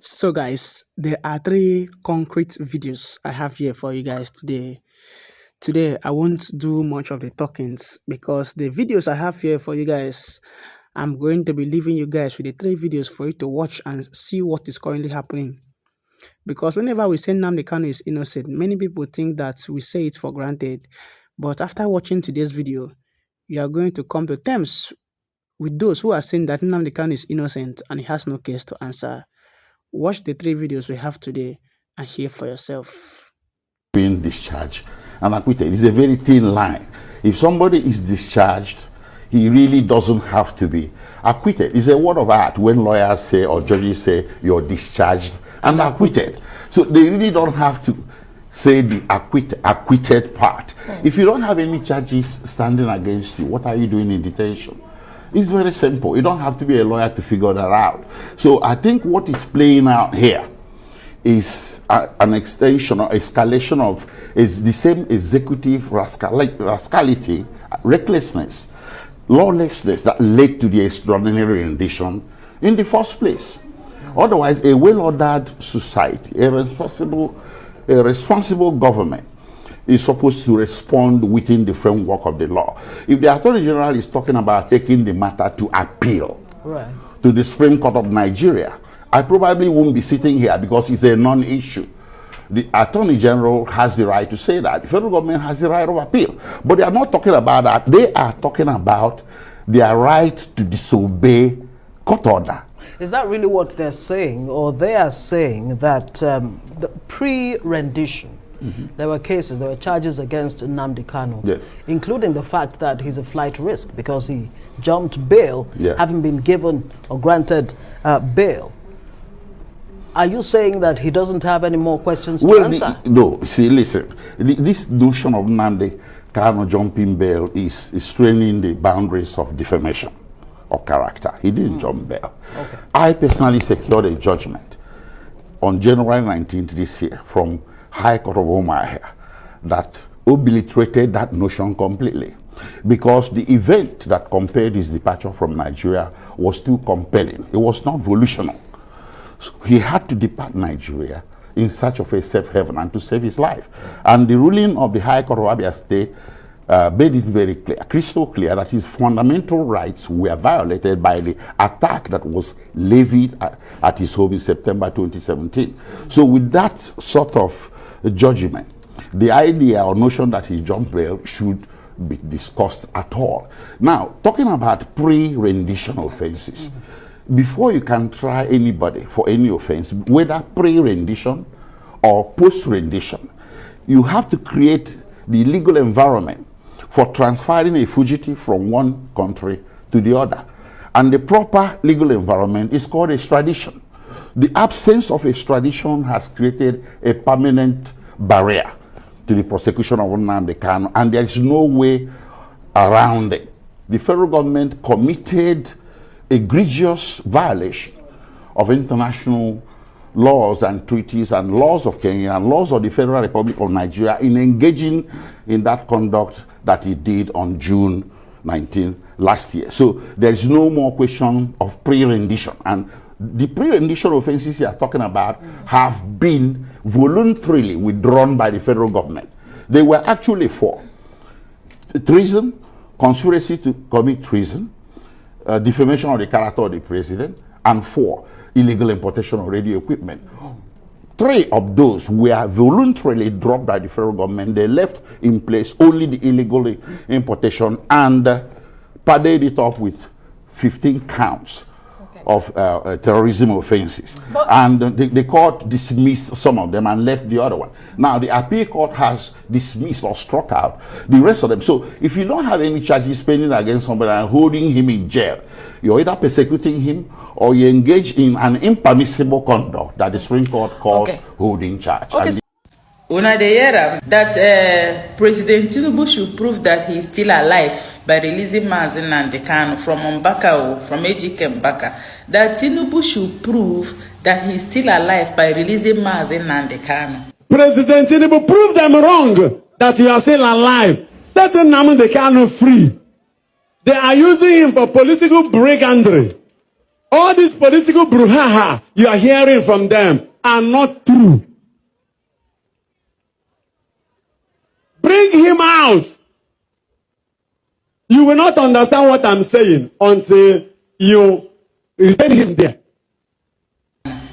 So guys, there are three concrete videos I have here for you guys today. Today, I won't do much of the talkings because the videos I have here for you guys, I'm going to be leaving you guys with the three videos for you to watch and see what is currently happening. Because whenever we say Nnamdi Kanu is innocent, many people think that we say it for granted. But after watching today's video, you are going to come to terms with those who are saying that Nnamdi Kanu is innocent and he has no case to answer. Watch the three videos we have today and hear for yourself. Being discharged and acquitted is a very thin line. If somebody is discharged, he really doesn't have to be acquitted. It's a word of art when lawyers say or judges say you're discharged and acquitted. So they really don't have to say the acquitted part. If you don't have any charges standing against you, what are you doing in detention? It's very simple. You don't have to be a lawyer to figure that out. So I think what is playing out here is an extension or escalation of is the same executive rascality, recklessness, lawlessness that led to the extraordinary rendition in the first place. Otherwise, a well-ordered society, a responsible government is supposed to respond within the framework of the law. If the Attorney General is talking about taking the matter to appeal to the Supreme Court of Nigeria, I probably won't be sitting here because it's a non-issue. The Attorney General has the right to say that. The federal government has the right of appeal. But they are not talking about that. They are talking about their right to disobey court order. Is that really what they're saying? Or they are saying that the pre-rendition, there were cases, there were charges against Nnamdi Kanu, yes, including the fact that he's a flight risk because he jumped bail, having been given or granted bail. Are you saying that he doesn't have any more questions to answer? No, see, listen, this notion of Nnamdi Kanu jumping bail is straining the boundaries of defamation of character. He didn't jump bail. Okay. I personally secured a judgment on January 19th this year from High Court of Omahia that obliterated that notion completely, because the event that compelled his departure from Nigeria was too compelling. It was not volitional. So he had to depart Nigeria in search of a safe haven and to save his life. And the ruling of the High Court of Abia State made it very clear, crystal clear, that his fundamental rights were violated by the attack that was levied at his home in September 2017. So with that sort of judgment, the idea or notion that he jumped bail should be discussed at all. Now, talking about pre-rendition offenses, before you can try anybody for any offense, whether pre-rendition or post-rendition, you have to create the legal environment for transferring a fugitive from one country to the other. And the proper legal environment is called extradition. The absence of extradition has created a permanent barrier to the prosecution of Nnamdi Kanu, and there is no way around it. The federal government committed egregious violation of international laws and treaties and laws of Kenya and laws of the Federal Republic of Nigeria in engaging in that conduct that he did on June 19 last year. So there is no more question of pre-rendition. And the pre-rendition offenses you are talking about have been voluntarily withdrawn by the federal government. They were actually four: treason, conspiracy to commit treason, defamation of the character of the president, and 4, illegal importation of radio equipment. 3 of those were voluntarily dropped by the federal government. They left in place only the illegal importation and padded it up with 15 counts of terrorism offenses. And the court dismissed some of them and left the other one. Now the appeal court has dismissed or struck out the rest of them. So if you don't have any charges pending against somebody and holding him in jail, you're either persecuting him or you engage in an impermissible conduct that the Supreme Court calls holding charge. Una dey hear that President Tinubu should prove that he is still alive by releasing Nnamdi Kanu from Mbaka, from Ejike Mbaka. That Tinubu should prove that he is still alive by releasing Nnamdi Kanu. President Tinubu, prove them wrong that you are still alive. Set Nnamdi Kanu free. They are using him for political brigandry. All this political brouhaha you are hearing from them are not true. Bring him out. You will not understand what I'm saying until you retain him there.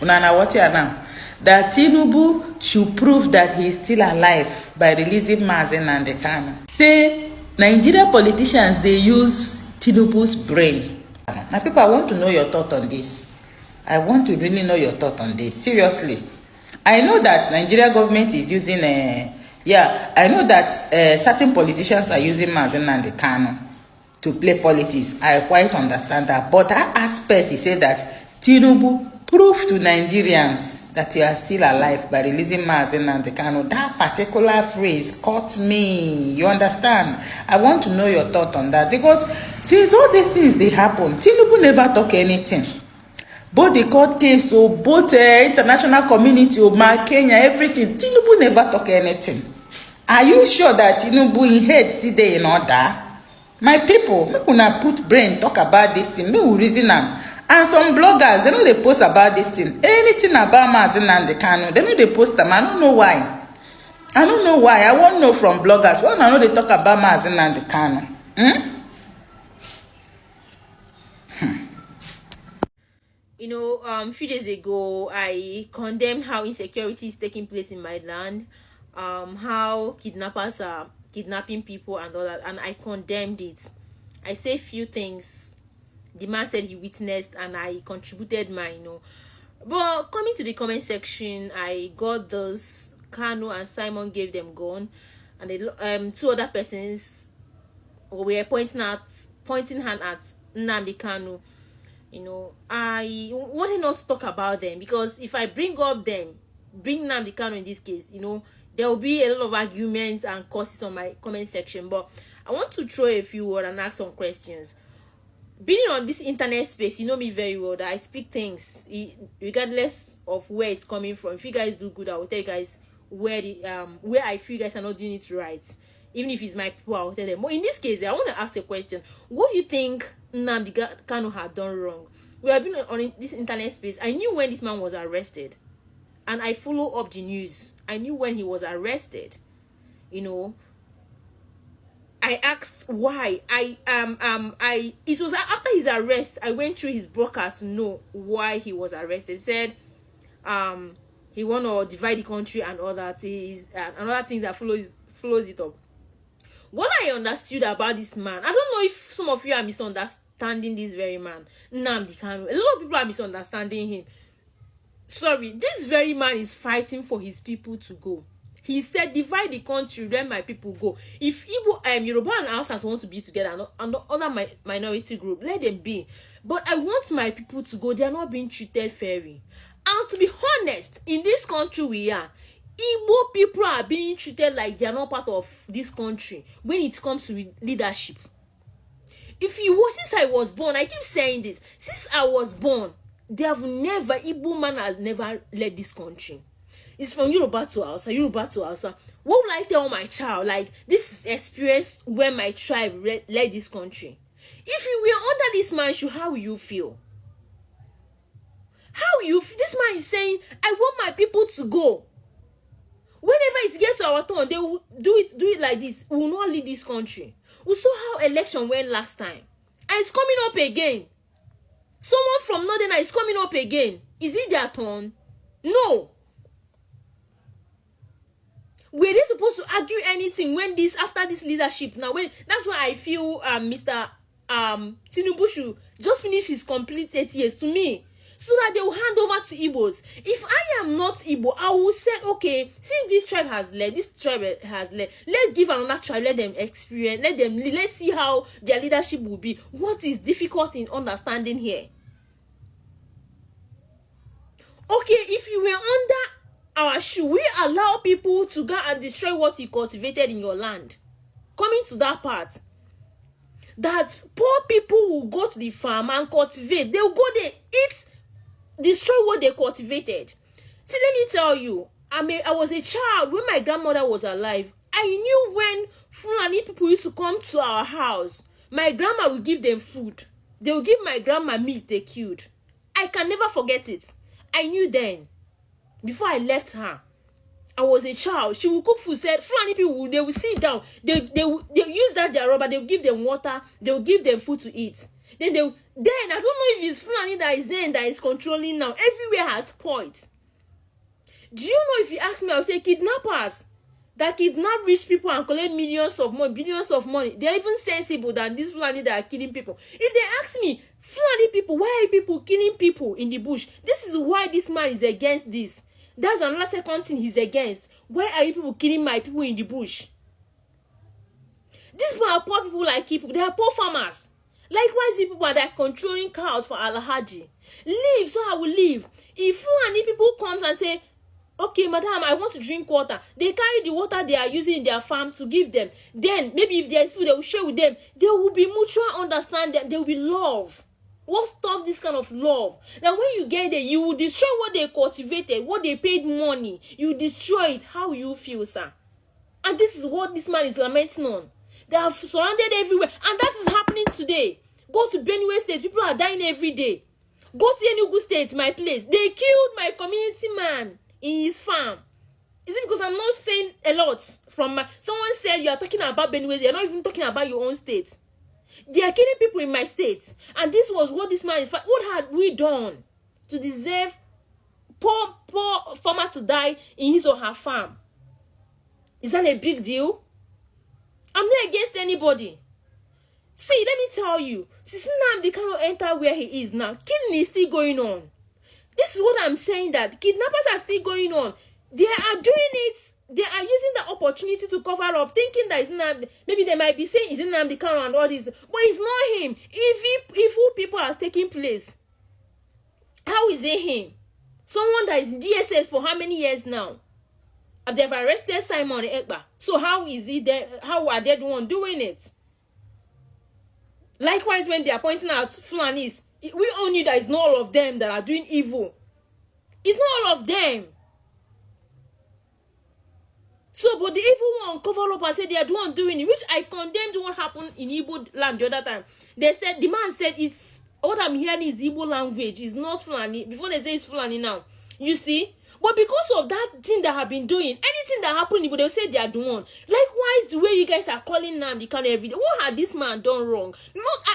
Unana, what here now? That Tinubu should prove that he is still alive by releasing Nnamdi Kanu. Say Nigeria politicians, they use Tinubu's brain. My people, I want to know your thought on this. I want to really know your thought on this. Seriously. I know that Nigeria government is using I know that certain politicians are using Nnamdi Kanu to play politics. I quite understand that. But that aspect, he said that Tinubu prove to Nigerians that you are still alive by releasing Nnamdi Kanu. That particular phrase caught me. You understand? I want to know your thought on that, because since all these things they happen, Tinubu never talk anything. Both the court case, so both international community, Kenya, everything, Tinubu never talk anything. Are you sure that Tinubu in head see there in order? My people, make una put brain talk about this thing. Make we reason am. And some bloggers, they know they post about this thing. Anything about Nnamdi Kanu, they know they post them. I don't know why. I won't know from bloggers. One, I know they talk about Nnamdi Kanu. You know, a few days ago, I condemned how insecurity is taking place in my land, how kidnappers are kidnapping people and all that, and I condemned it. I say few things. The man said he witnessed, and I contributed mine, But coming to the comment section, I got those. Cano and Simon gave them gun, and they, two other persons were pointing hand at Nnamdi Kanu. I wanted not to talk about them, because if I bring Nnamdi Kanu in this case, there will be a lot of arguments and curses on my comment section. But I want to throw a few words and ask some questions. Being on this internet space, you know me very well that I speak things regardless of where it's coming from. If you guys do good, I will tell you guys where I feel you guys are not doing it right. Even if it's my people, I will tell them. But in this case, I want to ask a question. What do you think Nnamdi Kanu had done wrong? We have been on this internet space. I knew when this man was arrested, and I follow up the news. I knew when he was arrested. I asked why. It was after his arrest, I went through his broadcast to know why he was arrested. He said he want to divide the country and all that. Is another thing that follows it up. What I understood about this man, I don't know if some of you are misunderstanding this very man, Nnamdi Kanu. A lot of people are misunderstanding him. Sorry, this very man is fighting for his people to go. He said, divide the country, let my people go. If Igbo, Yoruba and Hausas want to be together, and other minority group, let them be. But I want my people to go. They are not being treated fairly. And to be honest, in this country we are, Igbo people are being treated like they are not part of this country when it comes to leadership. Since I was born, I keep saying this, since I was born, Igbo man has never led this country. It's from Yoruba to Hausa. What will I tell my child? Like, this is experience when my tribe led this country. If you were under this man, how will you feel? How will you feel? This man is saying, I want my people to go. Whenever it gets to our turn, they will do it like this. We will not lead this country. We saw how election went last time. And it's coming up again. Someone from Northern is coming up again. Is it their turn? No. Were they supposed to argue anything when after this leadership now? That's why I feel Mr. Tinubu should just finish his complete 8 years to me, so that they will hand over to Igbos. If I am not Igbo, I will say, okay, since this tribe has led, let's give another tribe, let them experience, let's see how their leadership will be. What is difficult in understanding here? Okay, if you were under our shoe, we allow people to go and destroy what you cultivated in your land. Coming to that part, that poor people will go to the farm and cultivate. They'll go there, eat, destroy what they cultivated. See, let me tell you, I was a child when my grandmother was alive. I knew when Fulani people used to come to our house, my grandma would give them food. They would give my grandma meat they killed. I can never forget it. I knew then, before I left her, I was a child. She will cook food. Said Fulani people, they will sit down. They use their rubber. They will give them water. They will give them food to eat. Then I don't know if it's Fulani that is there that is controlling now. Everywhere has spoiled. Do you know, if you ask me, I'll say kidnappers that kidnap rich people and collect millions of money, billions of money. They're even sensible than these Fulani that are killing people. If they ask me, Fulani people, why are people killing people in the bush? This is why this man is against this. That's another second thing he's against. Why are you people killing my people in the bush? These people are poor people like people. They are poor farmers. Likewise, the people that are controlling cows for Alhaji. Leave, so I will leave. If Fulani people comes and say, okay, madam, I want to drink water. They carry the water they are using in their farm to give them. Then, maybe if there is food, they will share with them. There will be mutual understanding. There will be love. What stops this kind of love? Now, when you get there, you will destroy what they cultivated, what they paid money. You destroy it. How you feel, sir? And this is what this man is lamenting on. They are surrounded everywhere. And that is happening today. Go to Benue State. People are dying every day. Go to Enugu State, my place. They killed my community man in his farm. Is it because I'm not saying a lot from my... Someone said you are talking about Benue. You're not even talking about your own state. They are killing people in my state. And this was what this man is... What had we done to deserve poor farmer to die in his or her farm? Is that a big deal? I'm not against anybody. See, let me tell you. Since Nnamdi Kanu enter where he is now, killing is still going on. This is what I'm saying, that kidnappers are still going on. They are doing it. They are using the opportunity to cover up, thinking that it's not, maybe they might be saying it's Nnamdi Kanu and all this, but it's not him. If people are taking place, how is it him? Someone that is in DSS for how many years now? They've arrested Simon Ekpa. So how is he there? How are they the one doing it? Likewise, when they are pointing out Fulanis, we all knew that it's not all of them that are doing evil. It's not all of them. So, but the evil one cover up and said they are the one doing it, which I condemned what happened in Igbo land the other time. They said, the man said, it's what I'm hearing is Igbo language, it's not Fulani. Before they say it's Fulani now. You see? But because of that thing that have been doing, anything that happened, they'll say they are the one. Likewise, the way you guys are calling Nnamdi Kanu every day, what had this man done wrong?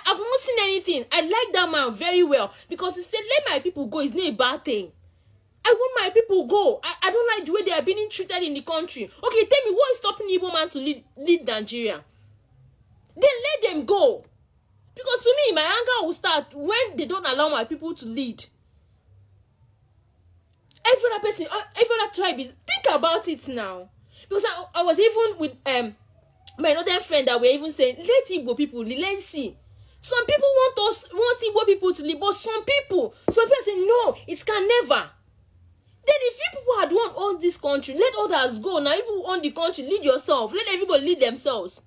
I've not seen anything. I like that man very well, because he said, let my people go, it's not a bad thing. I want my people go. I don't like the way they are being treated in the country. Okay, tell me, what is stopping Igbo man to lead Nigeria? Then let them go. Because to me, my anger will start when they don't allow my people to lead. Every other person, every other tribe is... Think about it now. Because I was even with my other friend that were even saying, let Igbo people lead, let's see. Some people want Igbo people to lead, but some people say, no, it can never. Then if you people had won all this country, let others go. Now, if you own the country, lead yourself. Let everybody lead themselves.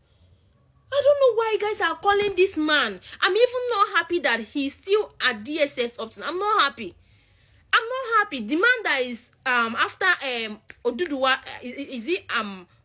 I don't know why you guys are calling this man. I'm even not happy that he's still at DSS option. I'm not happy. I'm not happy. The man that is after Oduduwa, is he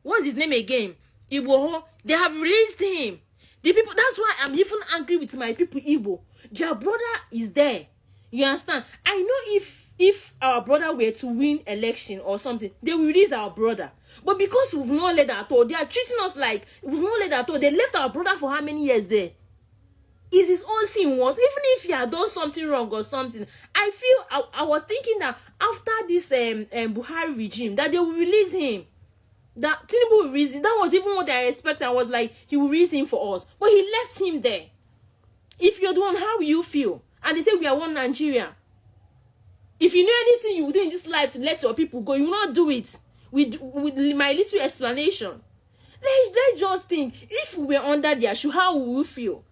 what's his name again? Igbo. They have released him. The people. That's why I'm even angry with my people. Igbo. Their brother is there. You understand? I know if our brother were to win election or something, they will release our brother. But because we've not let at all, they are treating us like we've not let at all. They left our brother for how many years there? Is his own sin worse? Even if he had done something wrong or something, I feel I was thinking that after this Buhari regime, that they will release him. That Tinubu will release him. That was even what I expected. I was like, he will release him for us. But he left him there. If you're the one, how will you feel? And they say we are one Nigeria. If you know anything you will do in this life to let your people go, you will not do it. With my little explanation. Let's just think, if we were under their shoe, how would we feel?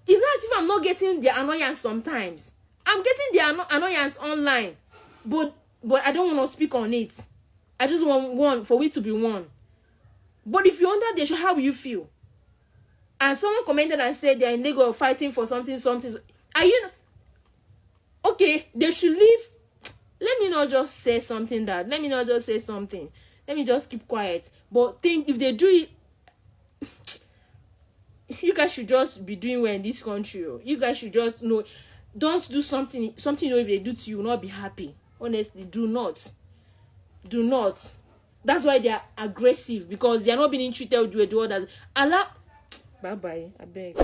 It's not as if I'm not getting their annoyance sometimes. I'm getting their annoyance online. But I don't want to speak on it. I just want one for it to be one. But if you're under their shoe, how will you feel? And someone commented and said they're in Lagos fighting for something. Are you... Okay, they should leave. Let me not just say something. Let me just keep quiet. But think, if they do it, you guys should just be doing well in this country. You guys should just know. don't do something you know if they do to you, will not be happy. Honestly, do not. That's why they are aggressive, because they are not being treated with the others. Allah, bye bye. I beg.